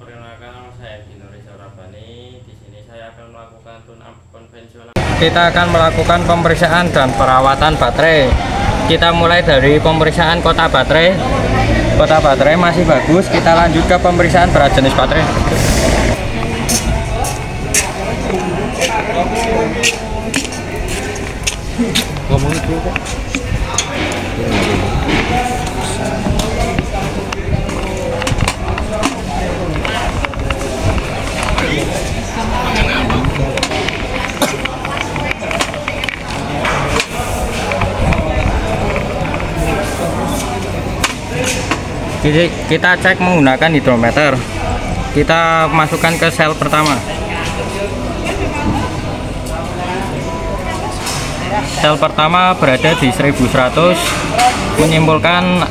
Perkenalkan, nama saya Gino Rizal Rabani. Di sini saya akan melakukan tune-up konvensional. Kita akan melakukan pemeriksaan dan perawatan baterai. Kita mulai dari pemeriksaan kota baterai. Kota baterai masih bagus. Kita lanjut ke pemeriksaan berat jenis baterai. Ngomong itu kok. Jadi kita cek menggunakan hidrometer. Kita masukkan ke sel pertama. Sel pertama berada di 1100, menyimpulkan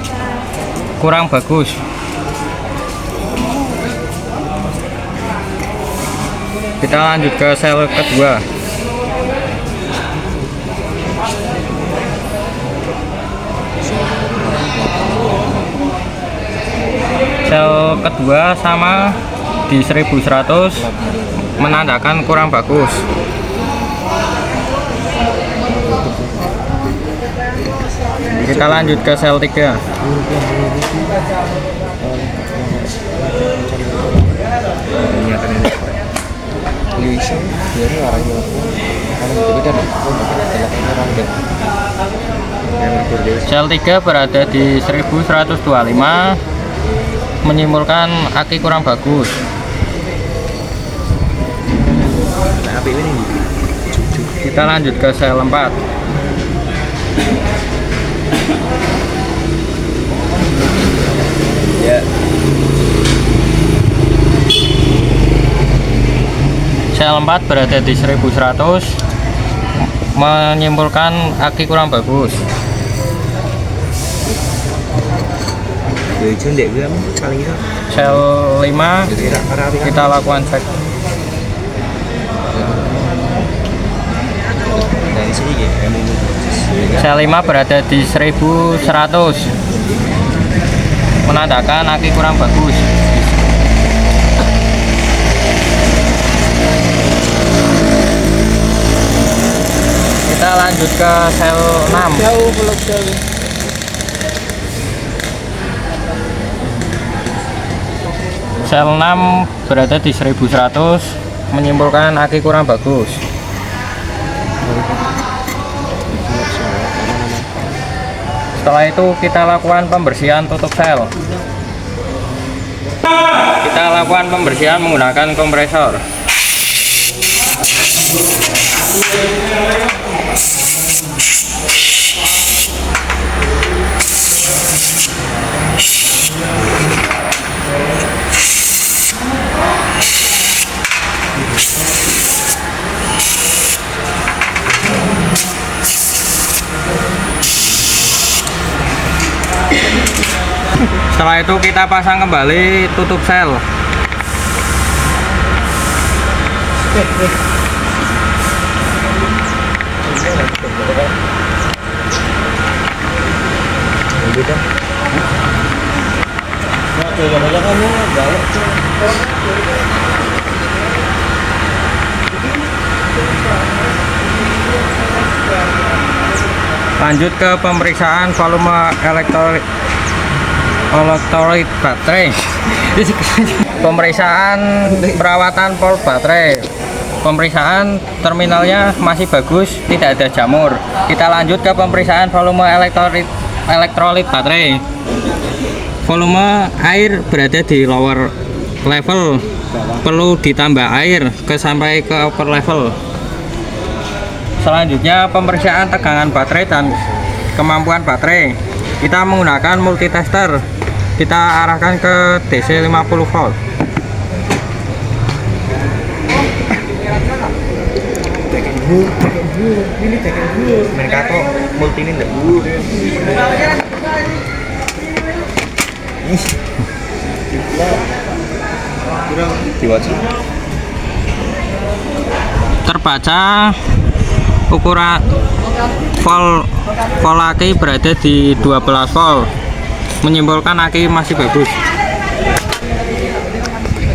kurang bagus. Kita lanjut ke sel kedua. Sel kedua sama di 1100, menandakan kurang bagus. Kita lanjut ke sel 3. Sel 3 berada di 1125, menyimpulkan aki kurang bagus. Kita lanjut ke sel 4. Ya. Sel 4 berada di 1100, menyimpulkan aki kurang bagus. Sel 5 kita lakukan cek. Sel 5 berada di 1100, menandakan aki kurang bagus. Kita lanjut ke sel 6. Sel 6 berada di 1100, menyimpulkan aki kurang bagus. Setelah itu kita lakukan pembersihan tutup sel. Kita lakukan pembersihan menggunakan kompresor. Setelah itu kita pasang kembali tutup sel. Lanjut ke pemeriksaan volume elektrolit baterai. Pemeriksaan perawatan pol baterai. Pemeriksaan terminalnya masih bagus, tidak ada jamur. Kita lanjut ke pemeriksaan volume elektrolit baterai. Volume air berada di lower level, perlu ditambah air sampai ke upper level. Selanjutnya pemeriksaan tegangan baterai dan kemampuan baterai. Kita menggunakan multitester. Kita arahkan ke DC 50 volt. Mercato multi ini enggak? Terbaca ukuran volt aki berada di 12 volt, menyimpulkan aki masih bagus.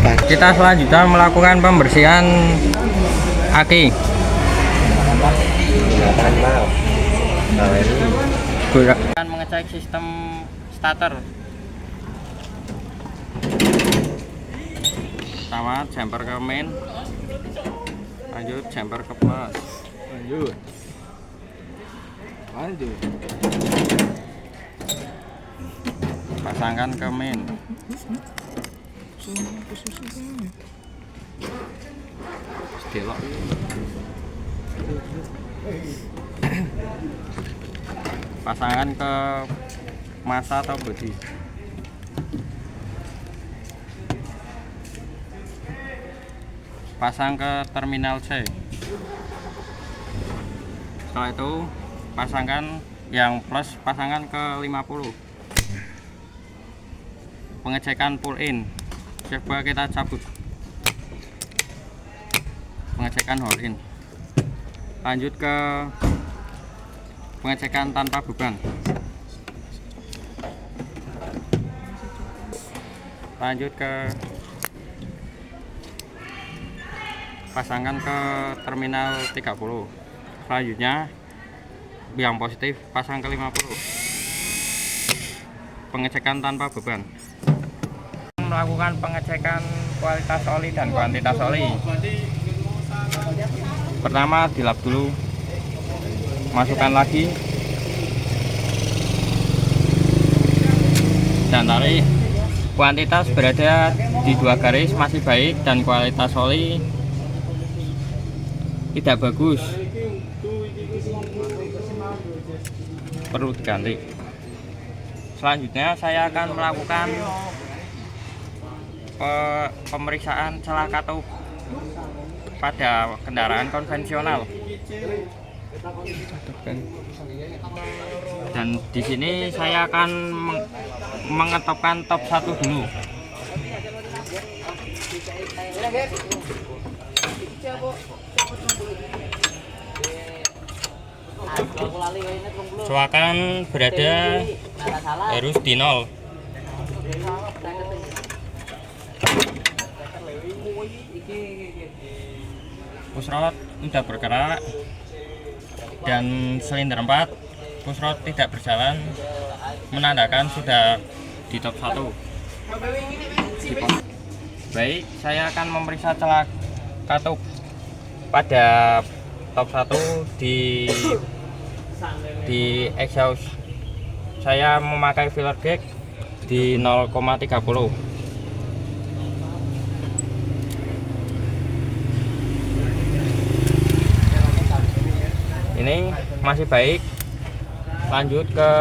Kita selanjutnya melakukan pembersihan aki. Akan mengecek sistem starter. Pertama jumper ke main, lanjut jumper ke plus, lanjut pasangkan ke main. Sedelok. Pasangkan ke masa atau bodi. Pasang ke terminal C. Setelah itu pasangkan yang plus, pasangkan ke 50. Pengecekan pull in, coba kita cabut. Pengecekan hold in. Lanjut ke pengecekan tanpa beban. Lanjut ke pasangkan ke terminal 30. Selanjutnya yang positif pasang ke 50. Pengecekan tanpa beban. Melakukan pengecekan kualitas oli dan kuantitas oli. Pertama dilap dulu, masukkan lagi dan tarik. Kuantitas berada di 2 garis masih baik dan kualitas oli tidak bagus, perlu diganti. Selanjutnya saya akan melakukan pemeriksaan celah katup pada kendaraan konvensional. Dan di sini saya akan mengetopkan top 1 dulu. Coakan berada harus di 0. Pusrod sudah bergerak dan silinder 4 pusrod tidak berjalan, menandakan sudah di top 1. Baik, saya akan memeriksa celah katup pada top 1 di exhaust. Saya memakai filler gauge di 0,30. Ini masih baik. Lanjut ke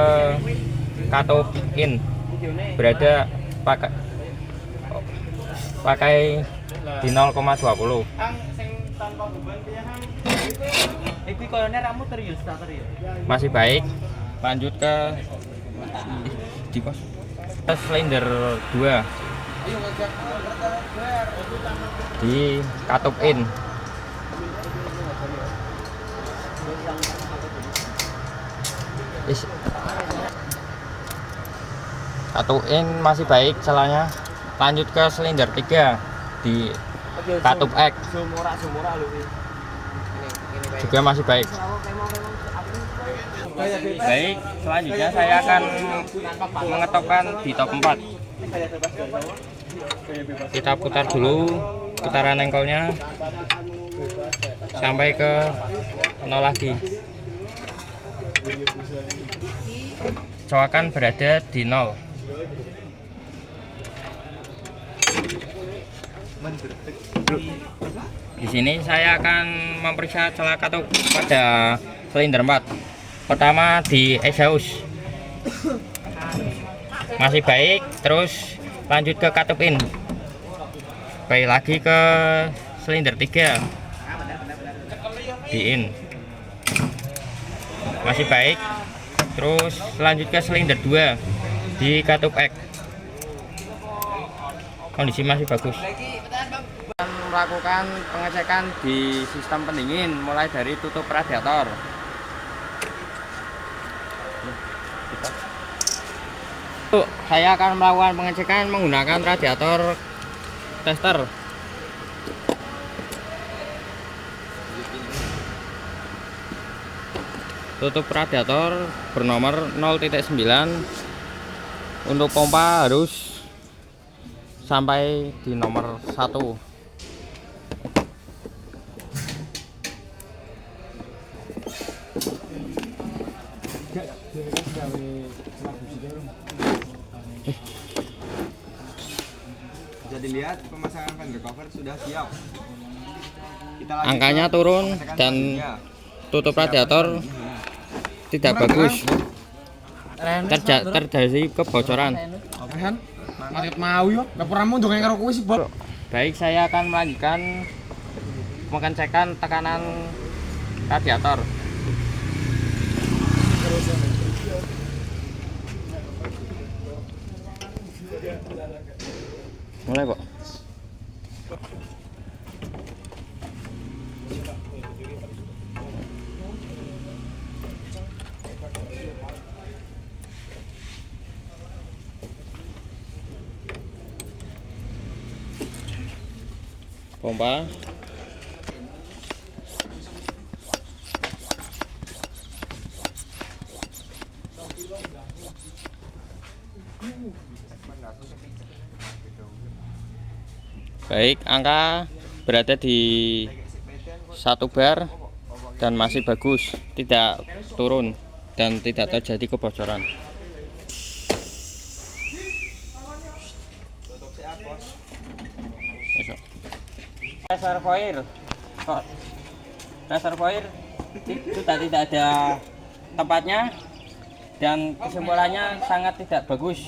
katup in, berada pakai di 0,20. Masih baik. Lanjut ke silinder 2 di katup in. Katup in masih baik celahnya. Lanjut ke silinder 3 di katup X, juga masih baik. Baik, selanjutnya saya akan mengetopkan di top 4. Kita putar dulu putaran engkolnya sampai ke 0 lagi. Coakan berada di 0. Di sini saya akan memeriksa celah katup pada silinder 4. Pertama di exhaust masih baik, terus lanjut ke katup in, baik lagi ke silinder 3 di in masih baik, terus lanjut ke silinder 2 di katup X, kondisi masih bagus. Melakukan pengecekan di sistem pendingin mulai dari tutup radiator. Saya akan melakukan pengecekan menggunakan radiator tester. Tutup radiator bernomor 0.9. Untuk pompa harus sampai di nomor 1. Bisa dilihat pemasangan fan cover sudah siap. Kita lanjut Angkanya ke turun pengecekan dan selanjutnya. tutup radiator tidak bagus. Terjadi kebocoran. Kan? Market mau yo, laporanmu ndonga karo kowe sih, Bob. Baik, saya akan melanjutkan pengecekan tekanan radiator. Mulai kok. Pompa. Baik, angka berada di 1 bar dan masih bagus, tidak turun dan tidak terjadi kebocoran. Reservoir sudah tidak ada tempatnya dan kesimpulannya sangat tidak bagus.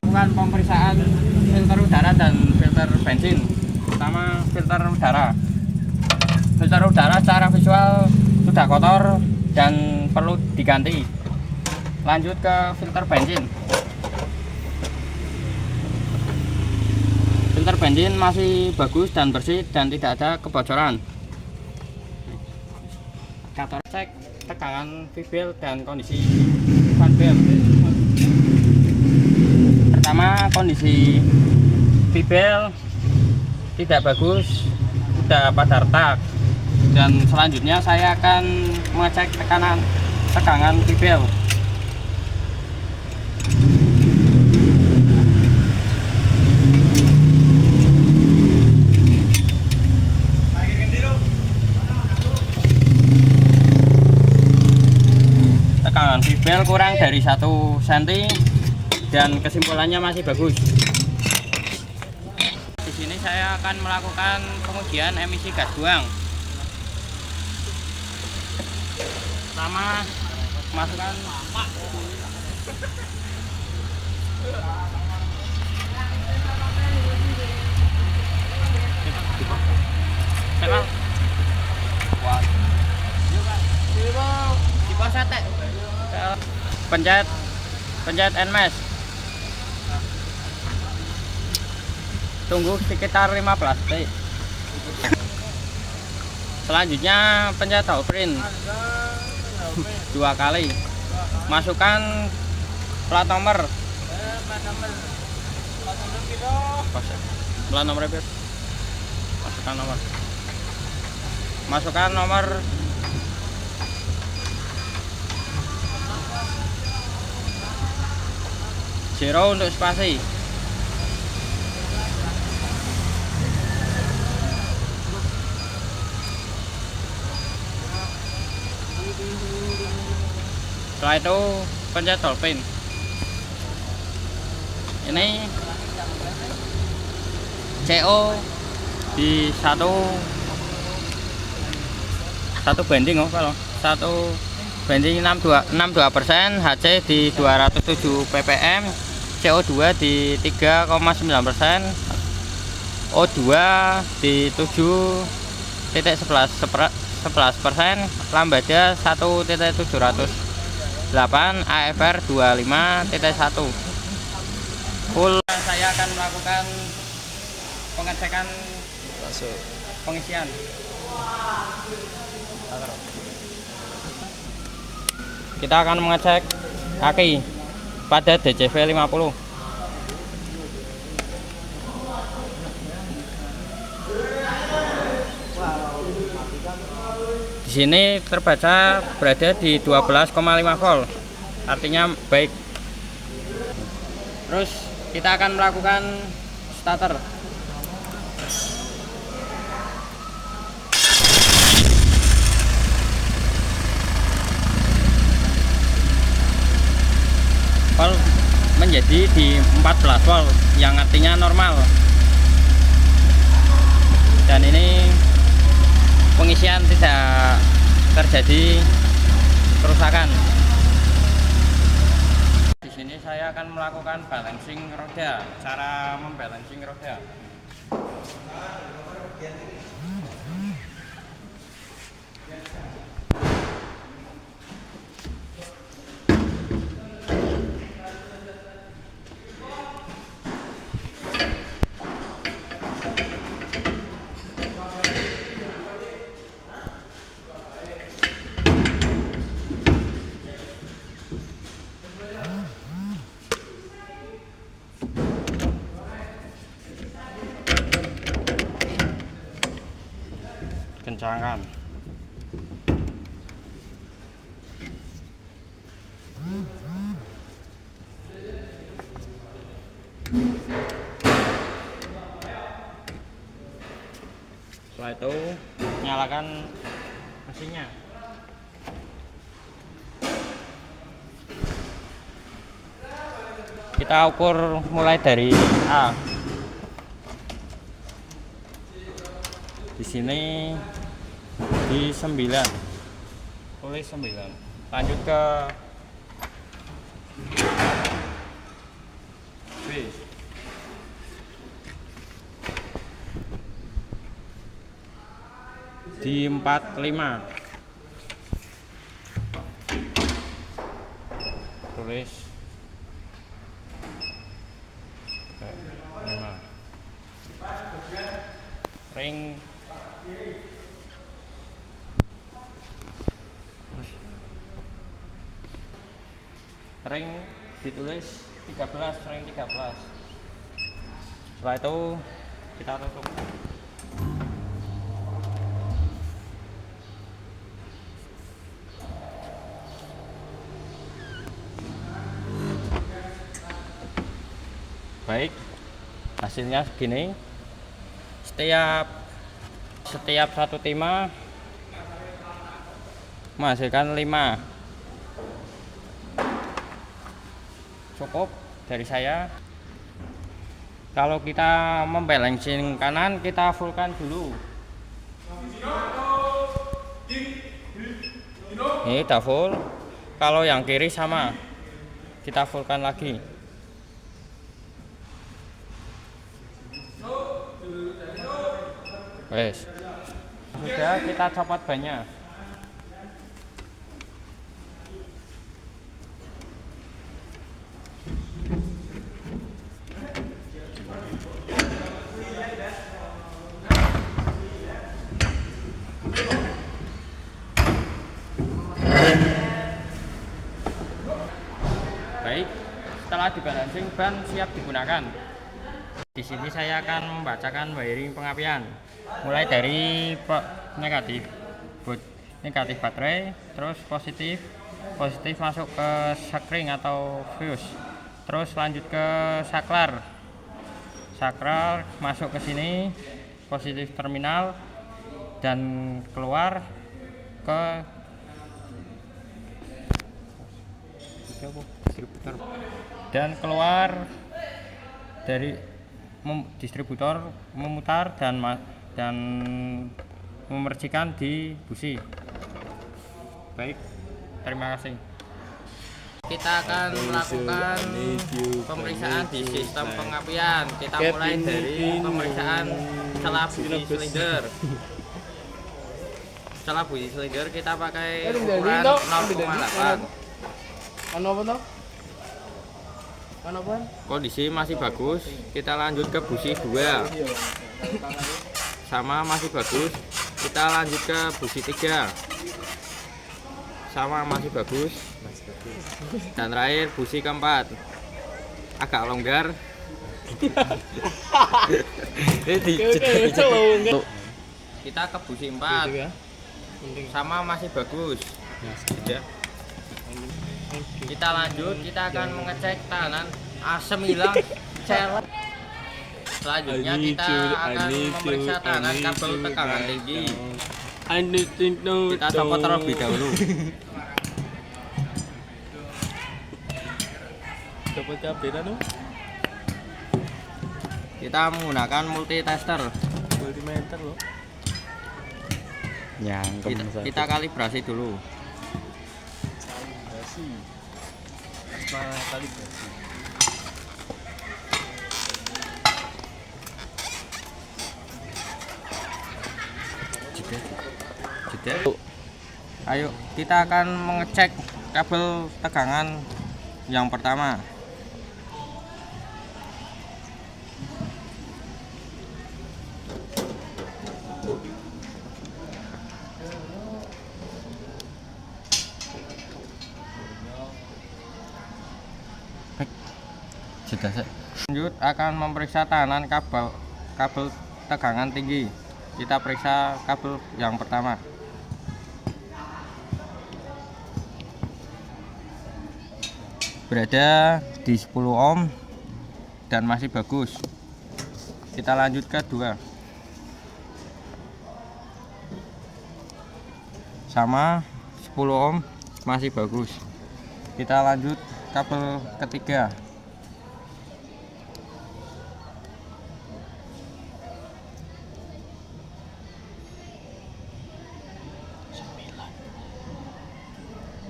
Lakukan pemeriksaan filter udara dan filter bensin. Pertama, filter udara. Filter udara secara visual sudah kotor dan perlu diganti. Lanjut ke filter bensin. Filter bensin masih bagus dan bersih dan tidak ada kebocoran. Indikator cek tegangan V-belt dan kondisi fan belt. Pertama, kondisi V-belt tidak bagus, sudah pada retak. Dan selanjutnya saya akan mengecek tegangan V-belt. Tegangan V-belt kurang dari 1 cm dan kesimpulannya masih bagus. Di sini saya akan melakukan pengujian emisi gas buang. Pertama, masukkan pencet NMS. Tunggu sekitar 15 detik. Selanjutnya pencet print 2 kali. Masukkan plat nomor. Plat nomor berapa? Masukkan nomor. Masukkan nomor zero untuk spasi. Setelah itu pencet dolphin. Ini CO di satu banding kalau satu banding 62%, HC di 207 ppm, CO2 di 3,9%, O2 di 7,11%, lambda 1,708, AFR 25,1. Full. Saya akan melakukan pengecekan pengisian. Kita akan mengecek aki pada DCV 50. sini terbaca berada di 12,5 volt. Artinya baik. Terus kita akan melakukan starter. Volt menjadi di 14 volt yang artinya normal. Dan ini pengisian tidak terjadi kerusakan. Di sini saya akan melakukan balancing roda. Cara membalancing roda. Kencangkan. Setelah itu nyalakan mesinnya. Kita ukur mulai dari A. Di sini di 9, tulis 9. Lanjut ke B. Di 45, tulis 5. Ring ditulis 13, ring 13. Setelah itu kita tutup. Baik, hasilnya segini. Setiap satu timah menghasilkan 5. Cukup dari saya. Kalau kita membalancing kanan, kita fullkan dulu. Ini udah full. Kalau yang kiri sama, kita fullkan lagi. Wes, sudah, kita copot bannya. Baik, setelah dibalancing, ban siap digunakan. Di sini saya akan membacakan wiring pengapian. Mulai dari negatif baterai, terus positif masuk ke sakring atau fuse, terus lanjut ke saklar masuk ke sini, positif terminal, dan keluar ke distributor, dan keluar dari distributor, memutar dan memercikan di busi. Baik, terima kasih. Kita akan melakukan pemeriksaan di sistem pengapian. Kita mulai dari pemeriksaan celah busi silinder. Celah busi silinder kita pakai ukuran 0,8. Kondisi masih bagus, kita lanjut ke busi 2. Sama masih bagus, kita lanjut ke busi 3. Sama masih bagus. Dan terakhir busi keempat. Agak longgar. Kita ke busi 4. sama masih bagus. Tidak. Kita lanjut, kita akan mengecek tahanan asam hilang celek. Selanjutnya kita akan memeriksa tahanan kabel tegangan tinggi. Kita copot terlebih dahulu. Copot kabel anu Kita menggunakan multitester. multimeter loh. Kita kalibrasi dulu. Kalibrasi. Ayo, kita akan mengecek kabel tegangan yang pertama. Lanjut akan memeriksa tahanan kabel tegangan tinggi. Kita periksa kabel yang pertama. Berada di 10 ohm dan masih bagus. Kita lanjut ke dua. Sama 10 ohm masih bagus. Kita lanjut kabel ketiga.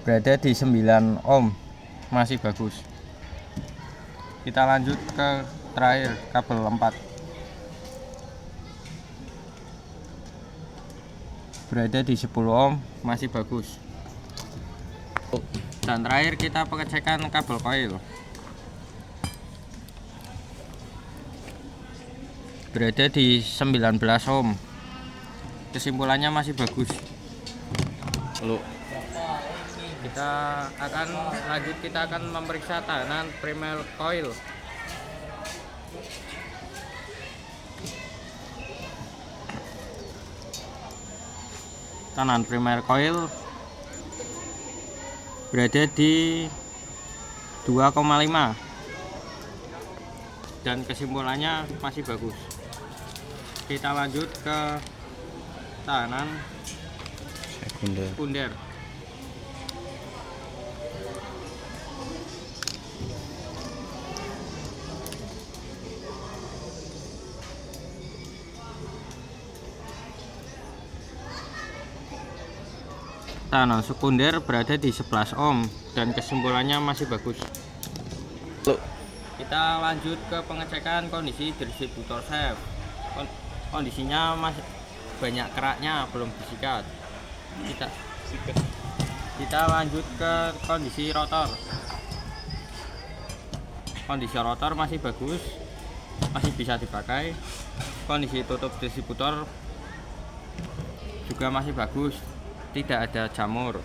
Berada di 9 ohm masih bagus. Kita lanjut ke terakhir kabel 4. Berada di 10 ohm masih bagus. Dan terakhir kita pengecekan kabel coil. Berada di 19 ohm. Kesimpulannya masih bagus. Lalu kita akan memeriksa tahanan primer coil. Tahanan primer coil berada di 2,5 dan kesimpulannya masih bagus. Kita lanjut ke tahanan sekunder. Tahanan sekunder berada di 11 ohm dan kesimpulannya masih bagus. Kita lanjut ke pengecekan kondisi distributor shaft. Kondisinya masih banyak keraknya, belum disikat. Kita lanjut ke kondisi rotor. Kondisi rotor masih bagus, masih bisa dipakai. Kondisi tutup distributor juga masih bagus, tidak ada jamur.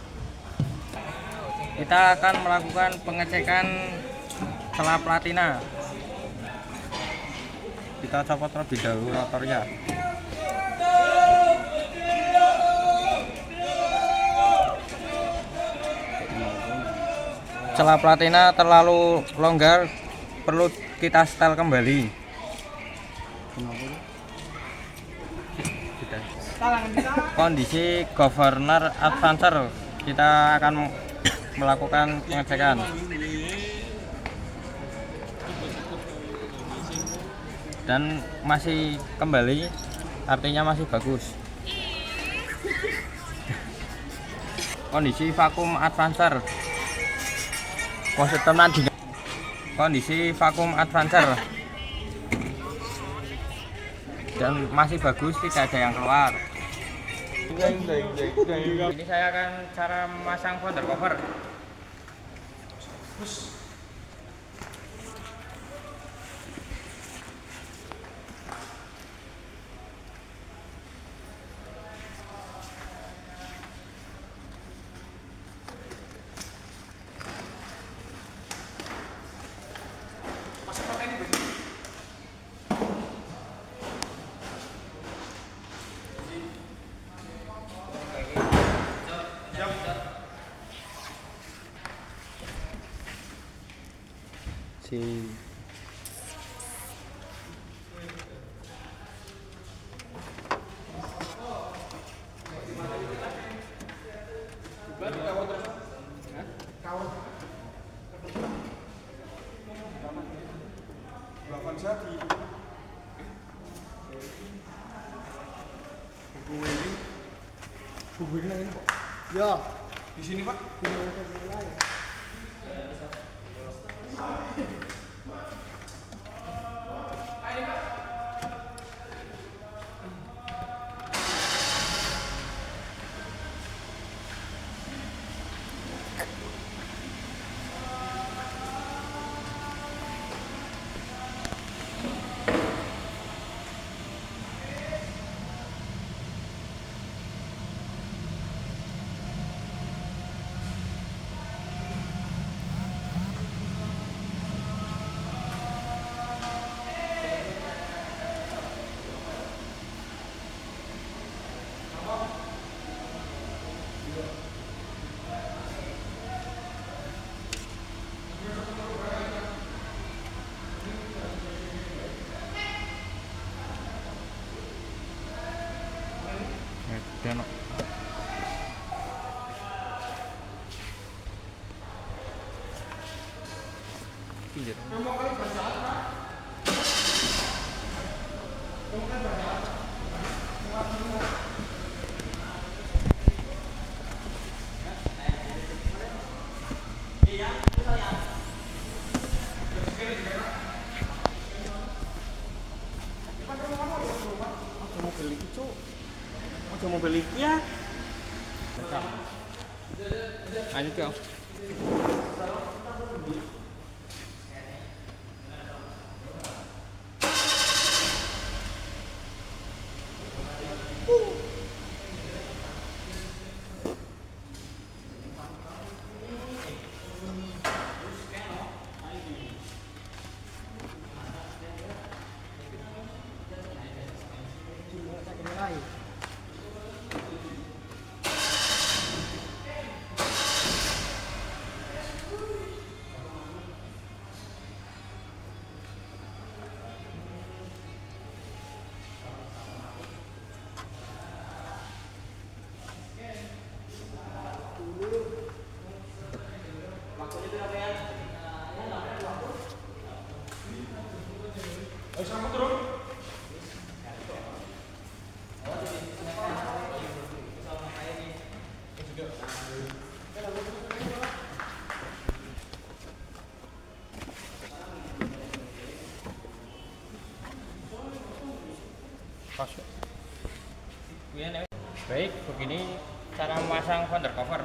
Kita akan melakukan pengecekan celah platina. Kita copot terlebih dahulu rotornya. Celah platina terlalu longgar, perlu kita setel kembali. Kondisi governor advancer, kita akan melakukan pengecekan. Dan masih kembali, artinya masih bagus. Kondisi vakum advancer, kondisi vakum advancer dan masih bagus, tidak ada yang keluar. Ini saya akan cara memasang founder cover. siji. Ya. Di sini Pak. Dan pinggir. Mobil iki ya. Lanjut kau. Baik, begini cara memasang fender cover.